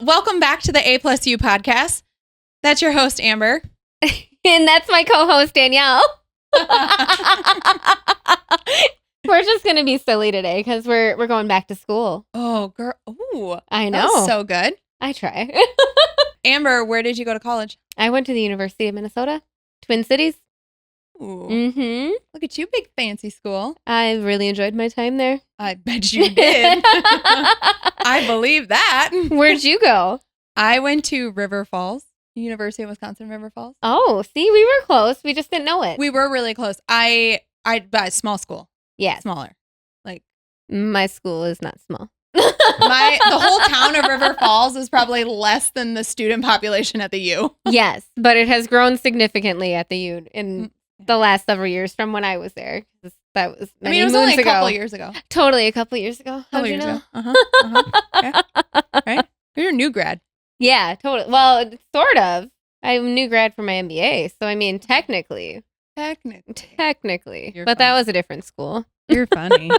welcome back to the A Plus U podcast. That's your host, Amber. And that's my co-host, Danielle. We're just going to be silly today because we're going back to school. Oh, girl. Ooh, I know. That was so good. I try. Amber, where did you go to college? I went to the University of Minnesota, Twin Cities. Ooh. Mm-hmm. Look at you, big fancy school. I really enjoyed my time there. I bet you did. I believe that. Where'd you go? I went to River Falls, University of Wisconsin, River Falls. Oh, see, we were close. We just didn't know it. We were really close. But small school. Yeah. Smaller. Like my school is not small. The whole town of River Falls is probably less than the student population at the U. Yes, but it has grown significantly at the U in the last several years from when I was there. That was many it was moons only a ago. couple years ago. Totally, a couple years ago. How'd you know? Yeah. Right? You're a new grad. Yeah, totally. Well, sort of. I'm a new grad for my MBA, so I mean, technically. You're But that was a different school. You're funny.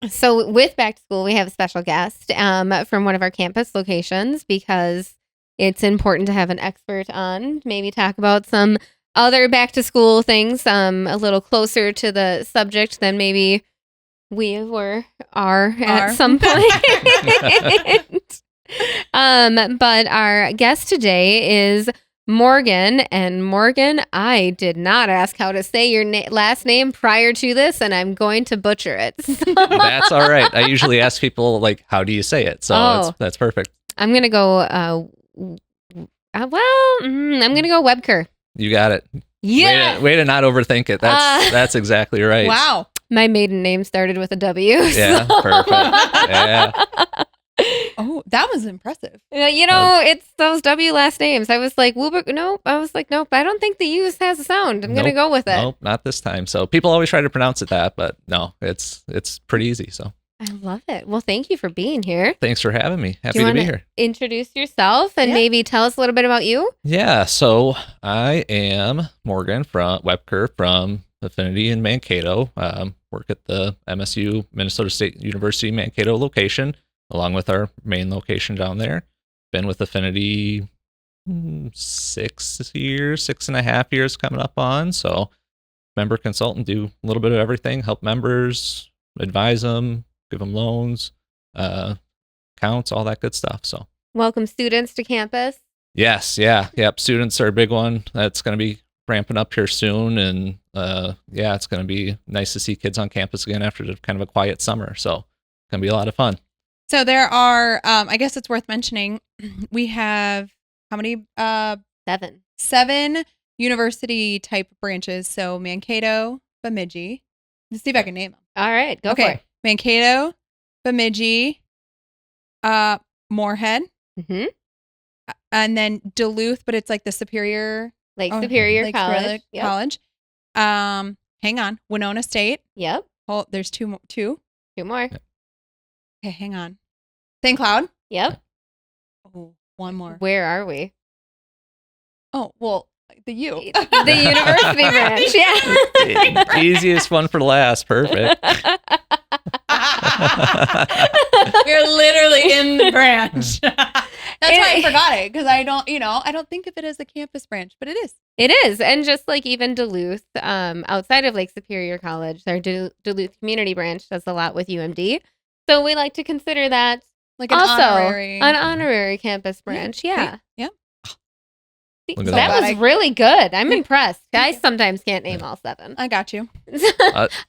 So with Back to School, we have a special guest from one of our campus locations because it's important to have an expert on, maybe talk about some other back to school things a little closer to the subject than maybe we are at some point. But our guest today is Morgan. And Morgan, I did not ask how to say your last name prior to this, and I'm going to butcher it. That's all right. I usually ask people, like, how do you say it? So that's perfect. I'm going to go, I'm going to go Wuebker. You got it. Yeah. Way to not overthink it. That's exactly right. Wow. My maiden name started with a W. Yeah, perfect. Yeah. Oh, that was impressive. It's those W last names. I was like, Wuebker. Nope. I was like, nope. I don't think the U has a sound. I'm going to go with it. Nope, not this time. So people always try to pronounce it that, but no, it's pretty easy. So I love it. Well, thank you for being here. Thanks for having me. Happy to be here. Introduce yourself and maybe tell us a little bit about you. Yeah. So I am Morgan Wuebker from Affinity in Mankato. Work at the MSU, Minnesota State University Mankato location, along with our main location down there. Been with Affinity 6.5 years coming up on. So member consultant, do a little bit of everything, help members, advise them, give them loans, accounts, all that good stuff. So welcome students to campus. Yes. Yeah. Yep. Students are a big one. That's going to be ramping up here soon. And it's going to be nice to see kids on campus again after kind of a quiet summer. So it's going to be a lot of fun. So there are, I guess it's worth mentioning, we have how many? 7 university type branches. So Mankato, Bemidji. Let's see if I can name them. All right, go for it. Mankato, Bemidji, Moorhead, and then Duluth, but it's like the Superior Superior College. College. Hang on, Winona State. Yep. Oh, there's two more. Okay, hang on. St. Cloud. Yep. Oh, one more. Where are we? Oh, well, the U. The university branch. Yeah. Easiest one for last. Perfect. We're literally in the branch. That's why I forgot it, because I don't think of it as a campus branch, but it is. It is. And just like even Duluth, outside of Lake Superior College, our Duluth community branch does a lot with UMD. So we like to consider that like an honorary campus branch. Yeah. Yeah. That was really good. I'm impressed. I sometimes can't name all 7. I got you.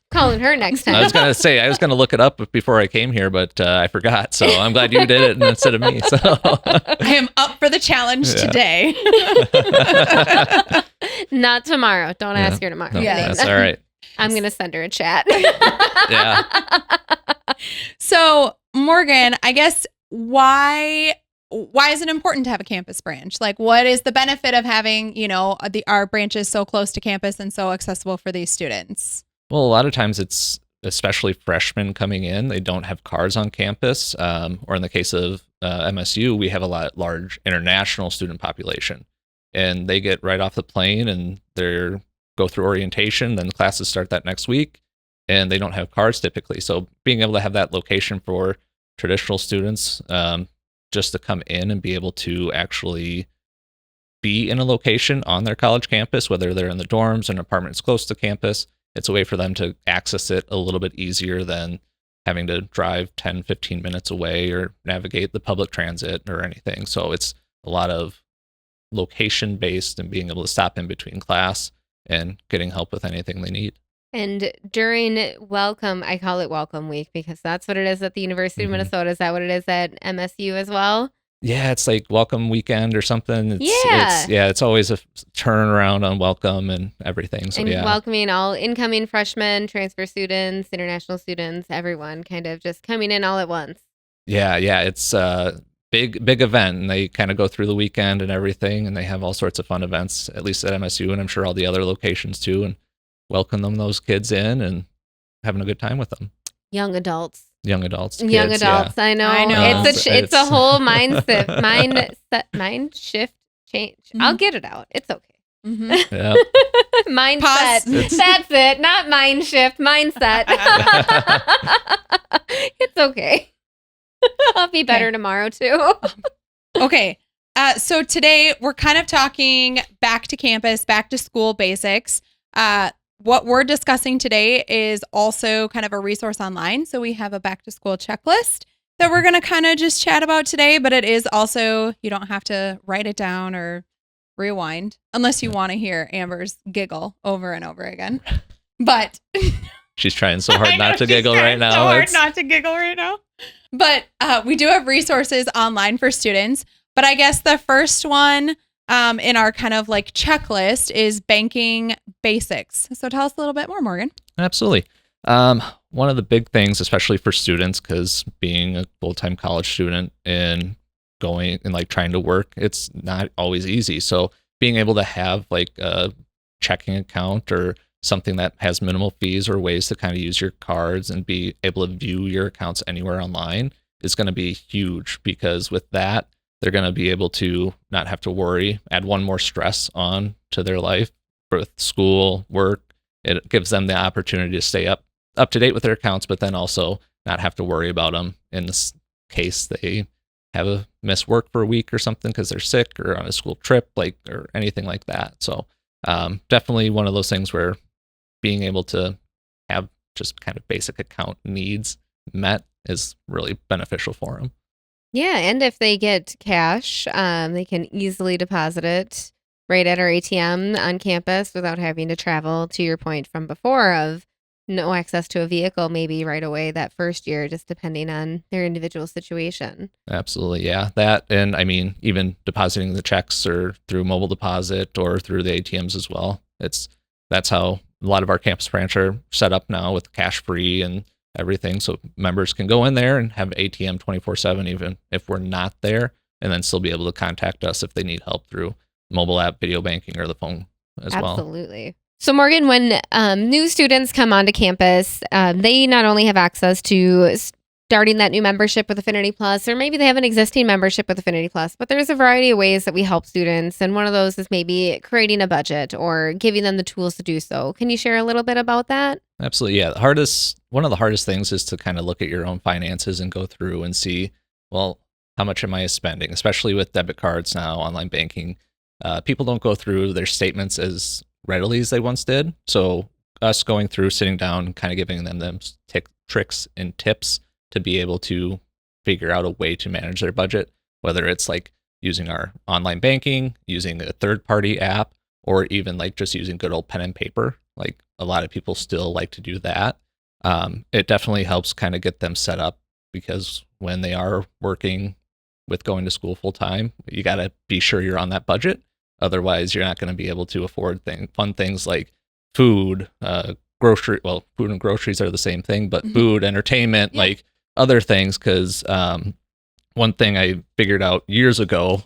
Calling her next time. I was going to say, I was going to look it up before I came here, but I forgot. So I'm glad you did it instead of me. So I am up for the challenge today. Not tomorrow. Don't ask her tomorrow. No, that's all right. I'm going to send her a chat. Yeah. So, Morgan, I guess why is it important to have a campus branch? Like, what is the benefit of having, our branches so close to campus and so accessible for these students? Well, a lot of times it's especially freshmen coming in. They don't have cars on campus. Or in the case of MSU, we have a large international student population. And they get right off the plane and they go through orientation. Then the classes start that next week. And they don't have cars typically. So being able to have that location for traditional students just to come in and be able to actually be in a location on their college campus, whether they're in the dorms or an apartment that's close to campus. It's a way for them to access it a little bit easier than having to drive 10, 15 minutes away or navigate the public transit or anything. So it's a lot of location based and being able to stop in between class and getting help with anything they need. And during welcome, I call it welcome week because that's what it is at the University of Minnesota. Is that what it is at MSU as well? Yeah, it's like welcome weekend or something. It's always a turnaround on welcome and everything. So and welcoming all incoming freshmen, transfer students, international students, everyone kind of just coming in all at once. Yeah, it's a big event, and they kind of go through the weekend and everything, and they have all sorts of fun events, at least at MSU, and I'm sure all the other locations too, and welcome those kids in and having a good time with them. Young adults. Kids, I know. It's a whole mind shift change. I'll get it out. It's okay. Yeah. Mindset. That's it. Not mind shift. Mindset. It's okay. I'll be better tomorrow too. Okay. So today we're kind of talking back to campus, back to school basics. What we're discussing today is also kind of a resource online. So we have a back to school checklist that we're going to kind of just chat about today, but it is also, you don't have to write it down or rewind unless you want to hear Amber's giggle over and over again. But she's trying so hard not to giggle right now. So hard not to giggle right now. But we do have resources online for students. But I guess the first one in our kind of like checklist is banking basics. So tell us a little bit more, Morgan. Absolutely. One of the big things, especially for students, because being a full-time college student and going and like trying to work, it's not always easy. So being able to have like a checking account or something that has minimal fees or ways to kind of use your cards and be able to view your accounts anywhere online is going to be huge, because with that, they're going to be able to not have to worry, add one more stress on to their life with school, work. It gives them the opportunity to stay up to date with their accounts, but then also not have to worry about them in this case they have a miss work for a week or something because they're sick or on a school trip, or anything like that. So definitely one of those things where being able to have just kind of basic account needs met is really beneficial for them. Yeah, and if they get cash, they can easily deposit it right at our ATM on campus without having to travel, to your point from before of no access to a vehicle maybe right away that first year, just depending on their individual situation. Absolutely, yeah. That, and I mean, even depositing the checks or through mobile deposit or through the ATMs as well. That's how a lot of our campus branch are set up now, with cash free and everything, so members can go in there and have ATM 24/7 even if we're not there, and then still be able to contact us if they need help through mobile app, video banking, or the phone as well. Absolutely. So Morgan, when new students come onto campus, they not only have access to starting that new membership with Affinity Plus, or maybe they have an existing membership with Affinity Plus, but there's a variety of ways that we help students. And one of those is maybe creating a budget or giving them the tools to do so. Can you share a little bit about that? Absolutely. Yeah. One of the hardest things is to kind of look at your own finances and go through and see, well, how much am I spending, especially with debit cards now, online banking. People don't go through their statements as readily as they once did. So us going through, sitting down, kind of giving them tricks and tips to be able to figure out a way to manage their budget, whether it's like using our online banking, using a third-party app, or even like just using good old pen and paper. Like a lot of people still like to do that. It definitely helps kind of get them set up, because when they are working with going to school full time, you got to be sure you're on that budget. Otherwise, you're not going to be able to afford fun things like food, food and groceries are the same thing, but food, entertainment, like other things. Because one thing I figured out years ago,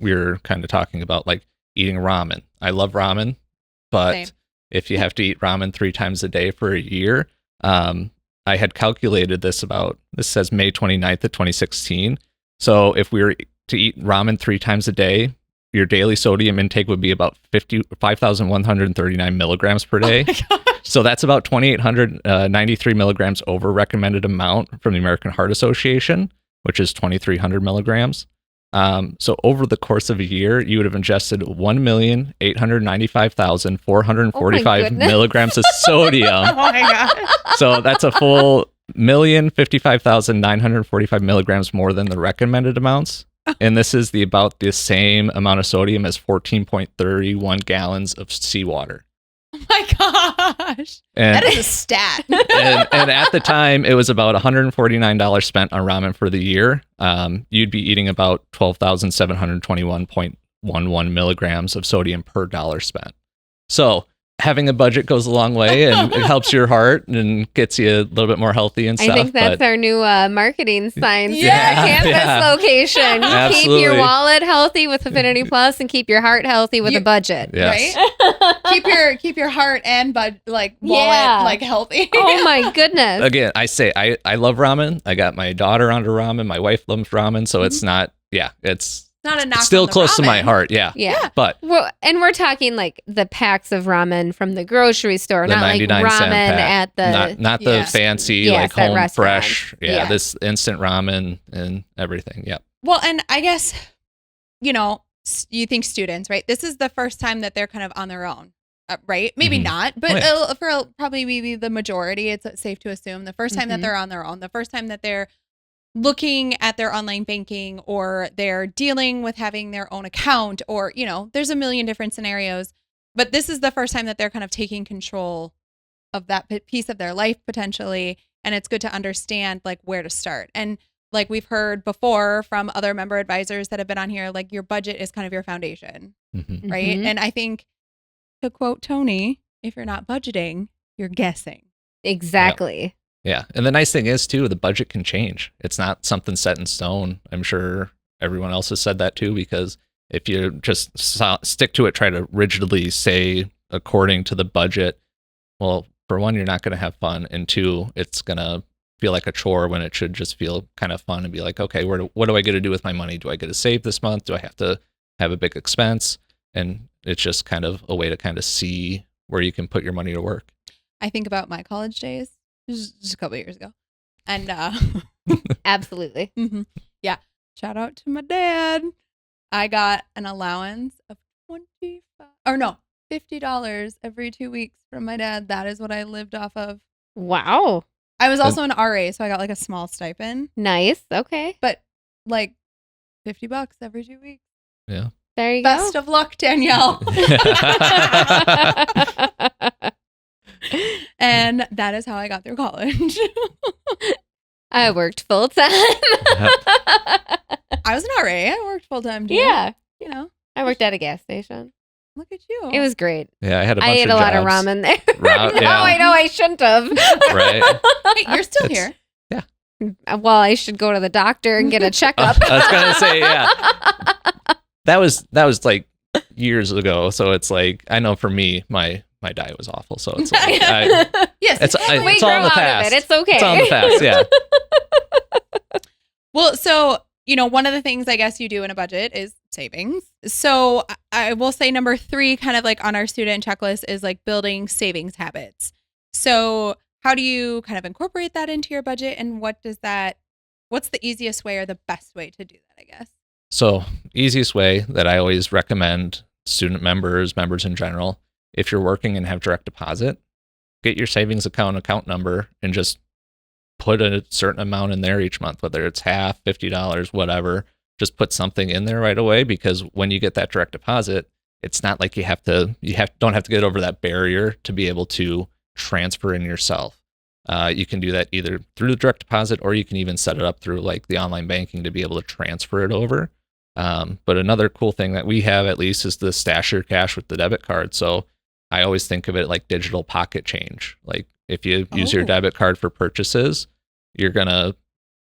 we were kind of talking about like eating ramen. I love ramen, but if you have to eat ramen 3 times a day for a year, I had calculated this says May 29th of 2016. So if we were to eat ramen 3 times a day, your daily sodium intake would be about 5,139 milligrams per day. Oh so that's about 2,893 milligrams over recommended amount from the American Heart Association. which is 2,300 milligrams. So over the course of a year, you would have ingested 1,895,445 goodness. milligrams of sodium. Oh my God. So that's a full 1,055,945 milligrams more than the recommended amounts. And this is about the same amount of sodium as 14.31 gallons of seawater. Oh my gosh. And, That is a stat. and at the time, it was about $149 spent on ramen for the year. You'd be eating about 12,721.11 milligrams of sodium per dollar spent. So having a budget goes a long way, and it helps your heart and gets you a little bit more healthy and stuff. I think that's our new marketing sign for Yeah, our campus location. Absolutely. Keep your wallet healthy with Affinity Plus and keep your heart healthy with a budget. Yes. Right? keep your heart and wallet Yeah. healthy. Oh my goodness. Again, I say I love ramen. I got my daughter onto ramen. My wife loves ramen, so it's not. Yeah, it's Not a knock still on the close to my ramen. heart. Yeah, Yeah. but Well, and we're talking like the packs of ramen from the grocery store, the not like 99-cent ramen pack, at the. not the Yes. fancy Yes, like at home restaurants. fresh. Yeah. Yeah, this instant ramen and everything. Yeah. Well, and I guess, you think students, right? This is the first time that they're kind of on their own, right? Maybe Mhm. not, but Oh, yeah. for probably maybe the majority, it's safe to assume the first time that Mhm. they're on their own, the first time that they're looking at their online banking or they're dealing with having their own account or, there's a million different scenarios. But this is the first time that they're kind of taking control of that piece of their life potentially. And it's good to understand like where to start. And like we've heard before from other member advisors that have been on here, like your budget is kind of your foundation, Mhm. right? Mhm. And I think to quote Tony, if you're not budgeting, you're guessing. Exactly. Yeah. And the nice thing is, too, the budget can change. It's not something set in stone. I'm sure everyone else has said that, too, because if you just stick to it, try to rigidly say according to the budget, well, for one, you're not going to have fun. And two, it's going to feel like a chore when it should just feel kind of fun and be like, okay, what do I get to do with my money? Do I get to save this month? Do I have to have a big expense? And it's just kind of a way to kind of see where you can put your money to work. I think about my college days, just a couple of years ago. And Absolutely. yeah, shout out to my dad. I got an allowance of $50 every 2 weeks from my dad. That is what I lived off of. Wow. I was also an RA, so I got like a small stipend, Nice. Okay. but like $50 every 2 weeks. Yeah. There you Best of luck, Danielle. go. And that is how I got through college. I worked full time. I was an RA. I worked full time too. Yeah. I worked at a gas station. Look at you. It was great. Yeah, I had a bunch I ate of a lot of jobs. ramen there. Yeah. Oh, I know I shouldn't have. Right. Wait, you're still It's- here. Well, I should go to the doctor and get a checkup. I was gonna say, yeah. That was like years ago. So it's like, I know for me, my diet was awful. So it's like, Yes. it's exactly. We it's all grow in the out past. of it. It's okay. It's all in the past. Yeah. Well, so, one of the things I guess you do in a budget is savings. So I will say number 3, kind of like on our student checklist, is like building savings habits. So how do you kind of incorporate that into your budget, and what's the easiest way or the best way to do that, I guess? So easiest way that I always recommend student members in general, if you're working and have direct deposit, get your savings account number and just put a certain amount in there each month, whether it's half, $50, whatever. Just put something in there right away, because when you get that direct deposit, it's not like don't have to get over that barrier to be able to transfer in yourself. You can do that either through the direct deposit, or you can even set it up through like the online banking to be able to transfer it over. But another cool thing that we have, at least, is the stash your cash with the debit card. So I always think of it like digital pocket change. Like if you use your debit card for purchases, you're going to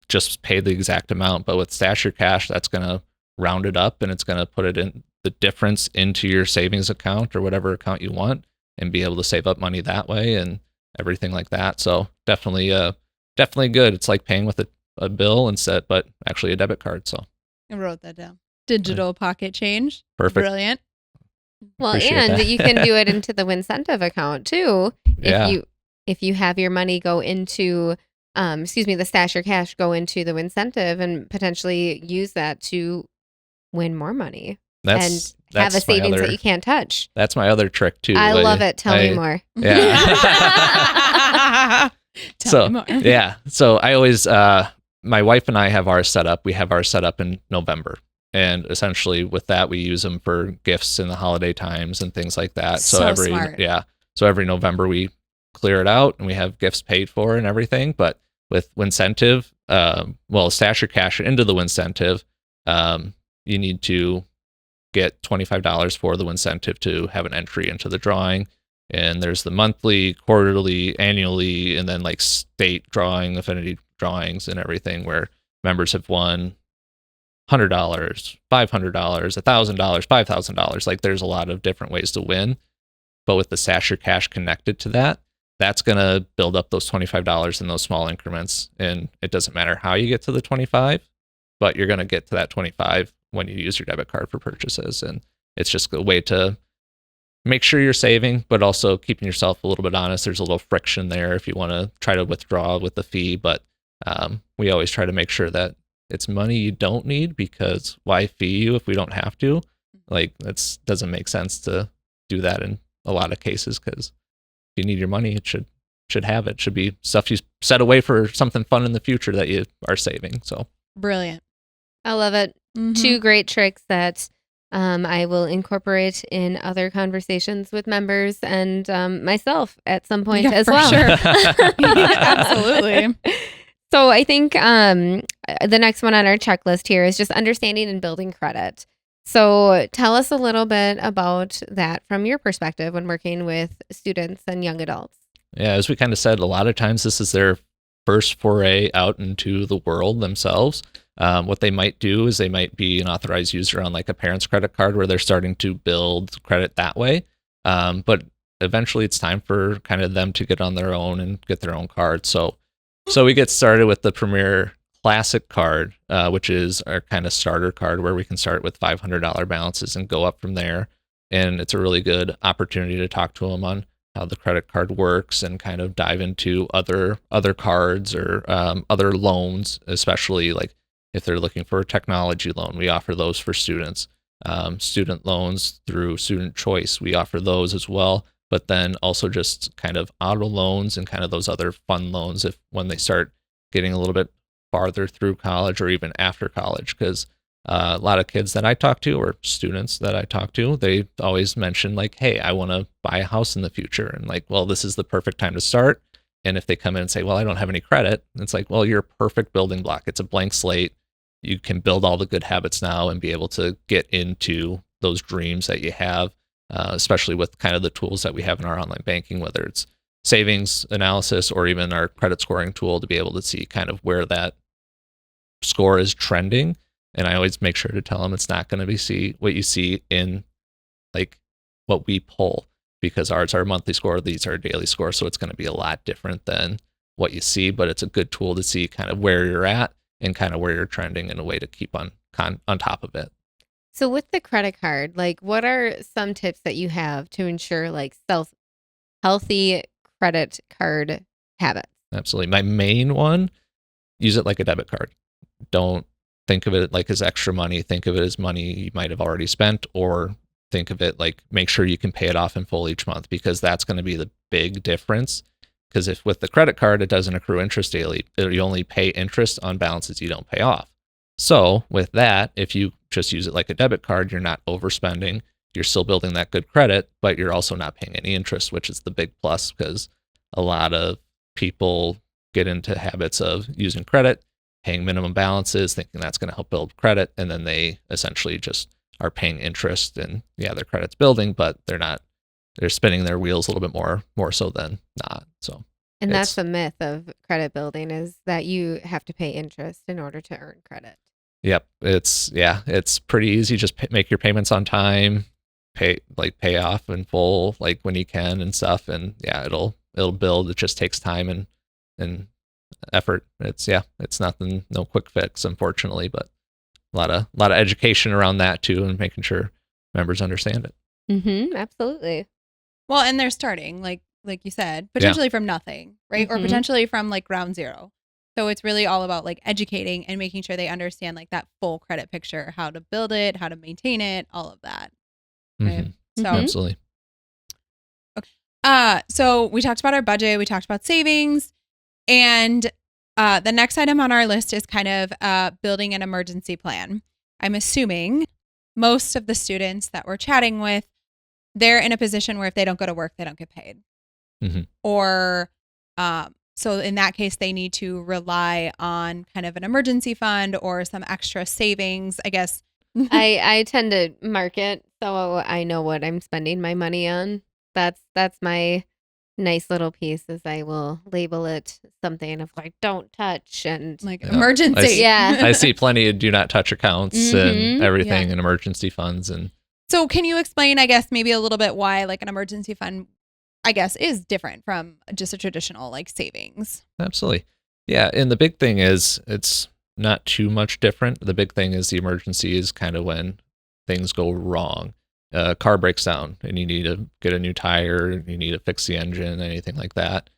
just pay the exact amount. But with stash your cash, that's going to round it up, and it's going to put it in the difference into your savings account or whatever account you want, and be able to save up money that way and everything like that. So definitely good. It's like paying with a bill instead, but actually a debit card. So I wrote that down. Digital pocket change. perfect. Brilliant. Well, Appreciate and that. you can do it into the Wincentive account too. Yeah. If you have your money go into the stash your cash go into the incentive and potentially use that to win more money and have a savings that you can't touch. That's my other trick too. I love it. Tell me more. Yeah. Tell me more. Yeah. So I always, my wife and I have ours set up. We have ours set up in November. And essentially with that, we use them for gifts in the holiday times and things like that. So smart. So every November we clear it out and we have gifts paid for and everything. But with Wincentive, stash your cash into the Wincentive. You need to get $25 for the Wincentive to have an entry into the drawing. And there's the monthly, quarterly, annually, and then like state drawing, affinity drawings and everything where members have won $100, $500, $1,000, $5,000. Like there's a lot of different ways to win. But with the stash your cash connected to that, that's going to build up those $25 in those small increments. And it doesn't matter how you get to the 25, but you're going to get to that 25 when you use your debit card for purchases. And it's just a way to make sure you're saving, but also keeping yourself a little bit honest. There's a little friction there if you want to try to withdraw with the fee, but we always try to make sure that it's money you don't need, because why fee you if we don't have to? Like that doesn't make sense to do that in a lot of cases, because if you need your money, it should have it. Should be stuff you set away for something fun in the future that you are saving. So brilliant. I love it. Mm-hmm. 2 great tricks that I will incorporate in other conversations with members and myself at some point as well. Sure. Absolutely. So I think the next one on our checklist here is just understanding and building credit. So tell us a little bit about that from your perspective when working with students and young adults. Yeah, as we kind of said, a lot of times this is their first foray out into the world themselves. What they might do is they might be an authorized user on like a parent's credit card where they're starting to build credit that way. But eventually it's time for kind of them to get on their own and get their own card. So we get started with the Premier Classic card, which is our kind of starter card where we can start with $500 balances and go up from there. And it's a really good opportunity to talk to them on how the credit card works and kind of dive into other cards or other loans, especially like if they're looking for a technology loan, we offer those for students. Student loans through Student Choice, we offer those as well. But then also just kind of auto loans and kind of those other fun loans when they start getting a little bit farther through college or even after college. Because a lot of kids that I talk to or students that I talk to, they always mention like, hey, I want to buy a house in the future. And like, well, this is the perfect time to start. And if they come in and say, well, I don't have any credit, it's like, well, you're a perfect building block. It's a blank slate. You can build all the good habits now and be able to get into those dreams that you have, especially with kind of the tools that we have in our online banking, whether it's savings analysis or even our credit scoring tool to be able to see kind of where that score is trending. And I always make sure to tell them it's not going to be what you see in like what we pull, because ours are a monthly score, these are a daily score. So it's going to be a lot different than what you see, but it's a good tool to see kind of where you're at and kind of where you're trending in a way to keep on top of it. So with the credit card, like what are some tips that you have to ensure like healthy credit card habits? Absolutely. My main one, use it like a debit card. Don't think of it like as extra money. Think of it as money you might have already spent, or think of it like make sure you can pay it off in full each month, because that's going to be the big difference. Because if with the credit card, it doesn't accrue interest daily, you only pay interest on balances you don't pay off. So with that, if you just use it like a debit card, you're not overspending, you're still building that good credit, but you're also not paying any interest, which is the big plus, because a lot of people get into habits of using credit, paying minimum balances, thinking that's going to help build credit, and then they essentially just are paying interest, and yeah, their credit's building, but they're spinning their wheels a little bit more so than not. So, and that's the myth of credit building, is that you have to pay interest in order to earn credit. Yep. It's pretty easy. Just make your payments on time, pay off in full, like when you can and stuff. And yeah, it'll build. It just takes time and effort. It's nothing, no quick fix, unfortunately, but a lot of education around that too, and making sure members understand it. Mm-hmm, absolutely. Well, and they're starting, like you said, potentially from nothing, right? Mm-hmm. Or potentially from like ground zero. So it's really all about like educating and making sure they understand like that full credit picture, how to build it, how to maintain it, all of that. Right? Mhm. So Absolutely. so we talked about our budget, we talked about savings, and the next item on our list is kind of building an emergency plan. I'm assuming most of the students that we're chatting with, they're in a position where if they don't go to work, they don't get paid. Mhm. Or so in that case, they need to rely on kind of an emergency fund or some extra savings, I guess. I tend to mark it so I know what I'm spending my money on. That's my nice little piece is I will label it something of like don't touch and Like Yeah. emergency. Yeah. I see plenty of do not touch accounts and Mhm. everything Yeah. and emergency funds. And So can you explain, I guess, maybe a little bit why like an emergency fund, I guess, is different from just a traditional like savings? absolutely. Yeah. And the big thing is it's not too much different. The big thing is the emergency is kind of when things go wrong. A car breaks down and you need to get a new tire, you need to fix the engine, anything like that.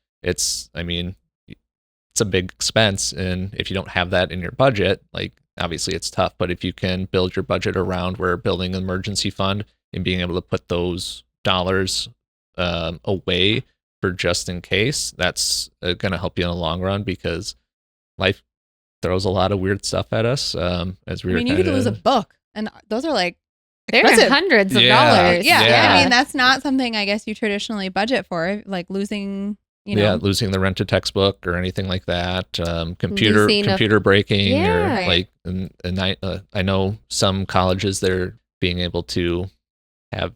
I mean, it's a big expense. And if you don't have that in your budget, like obviously it's tough, but if you can build your budget around where building an emergency fund and being able to put those dollars away for just in case, that's going to help you in the long run because life throws a lot of weird stuff at us. As we I were mean, you could lose a book, and those are like they're expensive. hundreds of Yeah. dollars. Yeah. Yeah. I mean, that's not something I guess you traditionally budget for, like losing, you know. Yeah, losing the rented textbook or anything like that. Computer Losing a- computer breaking Yeah. or Right. like, and I know some colleges they're being able to have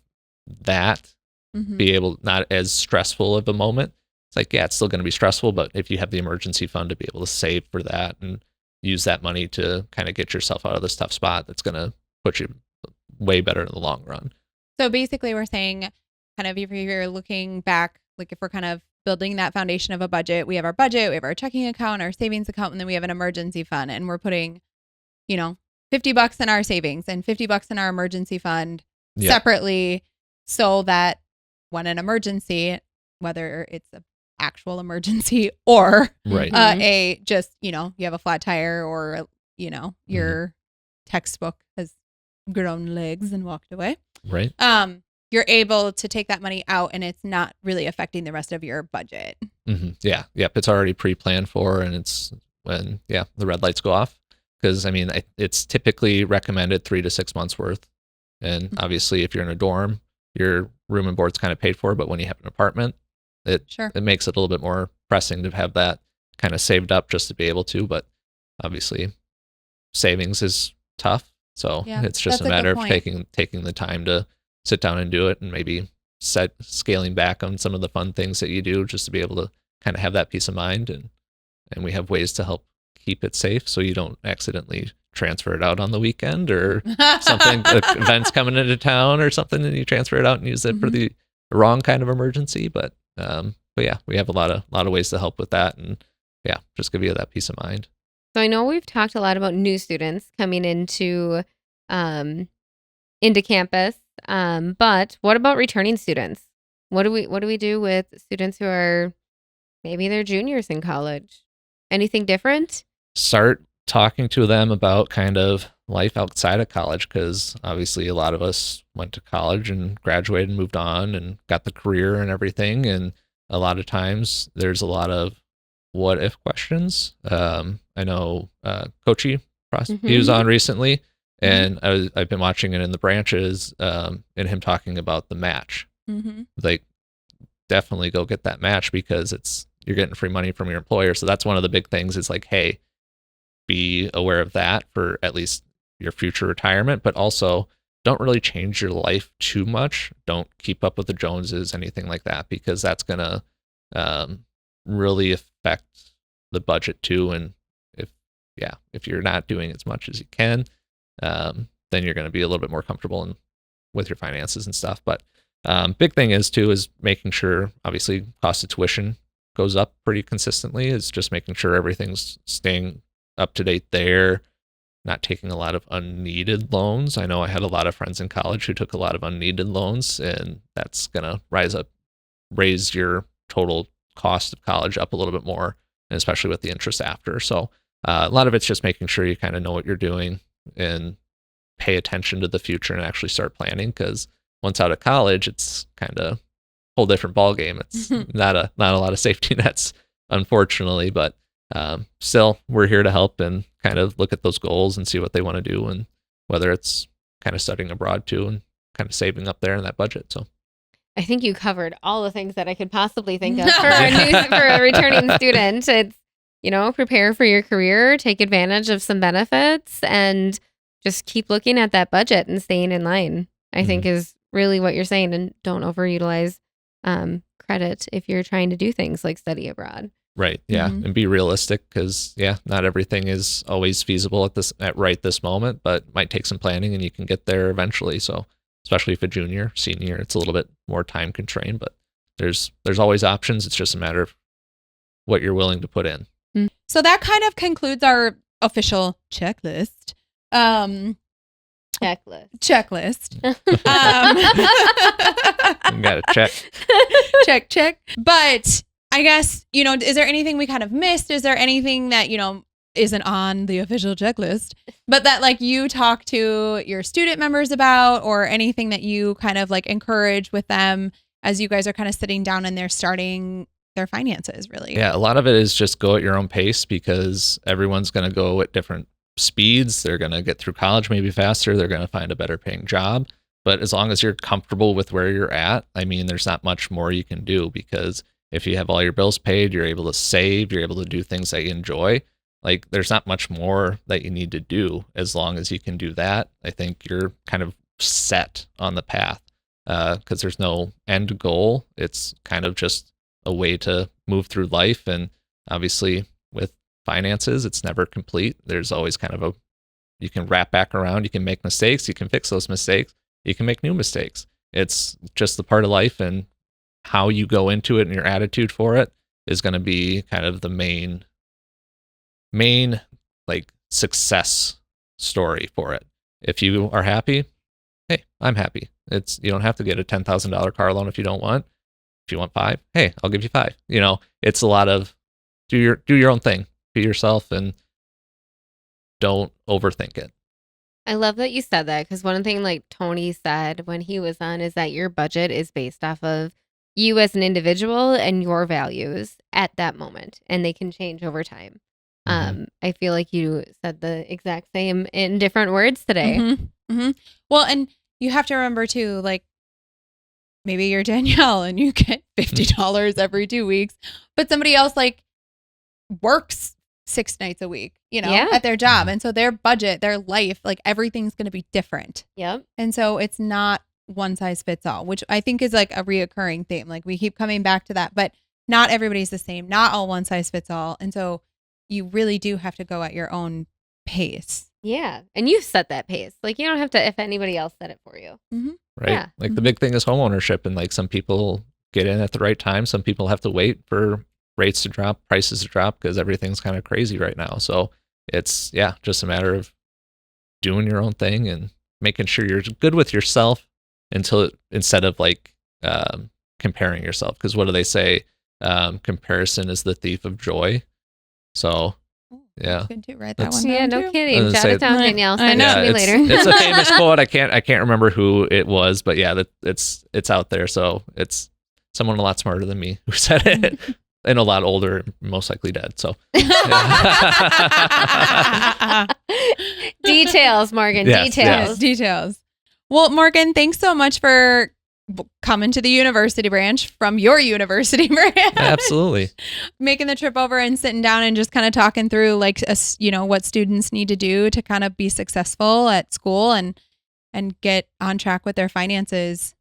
that Mhm. be able not as stressful of a moment. It's like yeah, it's still going to be stressful, but if you have the emergency fund to be able to save for that and use that money to kind of get yourself out of this tough spot, that's going to put you way better in the long run. So basically, we're saying kind of if you're looking back, like if we're kind of building that foundation of a budget, we have our budget, we have our checking account, our savings account, and then we have an emergency fund. And we're putting, you know, $50 in our savings and $50 in our emergency fund Yeah. separately so that when an emergency, whether it's an actual emergency or Right. Mhm. a just, you know, you have a flat tire or, you know, your textbook has grown legs and walked away. Right. You're able to take that money out and it's not really affecting the rest of your budget. Yeah. Yep. It's already pre-planned for, and it's when the red lights go off because I mean it's typically recommended 3 to 6 months worth, and obviously if you're in a dorm, your room and board's kind of paid for, but when you have an apartment, Sure. it makes it a little bit more pressing to have that kind of saved up just to be able to. But obviously, savings is tough, so Yeah, it's just that's a a matter good of point. taking the time to sit down and do it, and maybe scaling back on some of the fun things that you do just to be able to kind of have that peace of mind. And we have ways to help keep it safe so you don't accidentally transfer it out on the weekend or something events coming into town or something and you transfer it out and use it for the wrong kind of emergency. But yeah, we have a lot of ways to help with that, and yeah, just give you that peace of mind. So I know we've talked a lot about new students coming into campus, but what about returning students? What do we do with students who are maybe they're juniors in college? Anything different? Start talking to them about kind of life outside of college, because obviously a lot of us went to college and graduated and moved on and got the career and everything, and a lot of times there's a lot of what if questions. I know Coachy he was on recently, and I've been watching it in the branches, and him talking about the match. Like definitely go get that match because you're getting free money from your employer. So that's one of the big things. It's like, hey, be aware of that for at least your future retirement, but also don't really change your life too much. Don't keep up with the Joneses, anything like that, because that's gonna really affect the budget too. And if you're not doing as much as you can, then you're going to be a little bit more comfortable with your finances and stuff. But big thing is making sure, obviously, cost of tuition goes up pretty consistently. Is just making sure everything's staying up to date there, not taking a lot of unneeded loans. I know I had a lot of friends in college who took a lot of unneeded loans, and that's going to raise your total cost of college up a little bit more and especially with the interest after. So a lot of it's just making sure you kind of know what you're doing and pay attention to the future and actually start planning, because once out of college, it's kind of a whole different ball game. It's not a lot of safety nets, unfortunately, but still we're here to help and kind of look at those goals and see what they want to do, and whether it's kind of studying abroad too and kind of saving up there in that budget. So I think you covered all the things that I could possibly think of for a returning student. It's, prepare for your career, take advantage of some benefits, and just keep looking at that budget and staying in line, I think is really what you're saying. And don't overutilize credit if you're trying to do things like study abroad. Right. Yeah. And be realistic, because not everything is always feasible at right this moment, but might take some planning and you can get there eventually. So especially if a junior, senior, it's a little bit more time constrained, but there's always options. It's just a matter of what you're willing to put in. So that kind of concludes our official checklist. Checklist. Got to check. But I guess, is there anything we kind of missed? Is there anything that, isn't on the official checklist, but that like you talk to your student members about, or anything that you kind of like encourage with them as you guys are kind of sitting down and they're starting their finances, really? Yeah, a lot of it is just go at your own pace, because everyone's going to go at different speeds. They're going to get through college maybe faster. They're going to find a better paying job. But as long as you're comfortable with where you're at, I mean, there's not much more you can do, because if you have all your bills paid, you're able to save, you're able to do things that you enjoy. Like, there's not much more that you need to do. As long as you can do that, I think you're kind of set on the path, because there's no end goal. It's kind of just a way to move through life. And obviously with finances, it's never complete. There's always kind of you can wrap back around, you can make mistakes, you can fix those mistakes, you can make new mistakes. It's just the part of life, and how you go into it and your attitude for it is going to be kind of the main like success story for it. If you are happy, hey, I'm happy. You don't have to get a $10,000 car loan if you don't want. If you want 5, hey, I'll give you 5. It's a lot of do your own thing, be yourself, and don't overthink it. I love that you said that, because one thing like Tony said when he was on is that your budget is based off of you as an individual and your values at that moment, and they can change over time. I feel like you said the exact same in different words today. Well, and you have to remember too, like, maybe you're Danielle and you get $50 every 2 weeks, but somebody else like works 6 nights a week, at their job. And so their budget, their life, like everything's going to be different. Yep. And so it's not one size fits all, which I think is like a reoccurring theme. Like, we keep coming back to that, but not everybody's the same, not all one size fits all. And so you really do have to go at your own pace. Yeah. And you set that pace. Like, you don't have to if anybody else set it for you. Right. Yeah. Like the big thing is homeownership, and like some people get in at the right time. Some people have to wait for rates to drop, prices to drop, because everything's kind of crazy right now. So it's just a matter of doing your own thing and making sure you're good with yourself instead of like comparing yourself. Because what do they say? Comparison is the thief of joy. So yeah, good to write that one down. No kidding. Jot it down, Danielle. Send it to me later. It's a famous quote. I can't remember who it was, but it's out there. So it's someone a lot smarter than me who said it, and a lot older, most likely dead. So details, Morgan. Yes, details. Well, Morgan, thanks so much for coming to the university branch from your university branch. Absolutely. Making the trip over and sitting down and just kind of talking through like, what students need to do to kind of be successful at school and get on track with their finances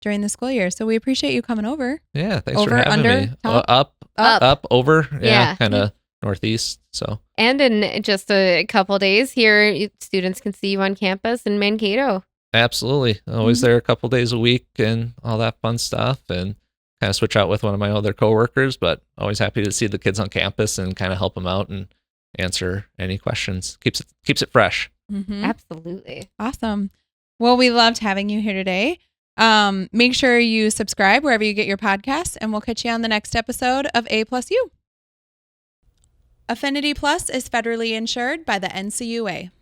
during the school year. So we appreciate you coming over. Yeah. Thanks over, for having under, me. top? Up, over. Yeah. Kind of northeast. So. And in just a couple days here, students can see you on campus in Mankato. Absolutely. Always there a couple days a week and all that fun stuff, and kind of switch out with one of my other coworkers, but always happy to see the kids on campus and kind of help them out and answer any questions. Keeps it fresh. Absolutely. Awesome. Well, we loved having you here today. Make sure you subscribe wherever you get your podcasts, and we'll catch you on the next episode of A+U. Affinity Plus is federally insured by the NCUA.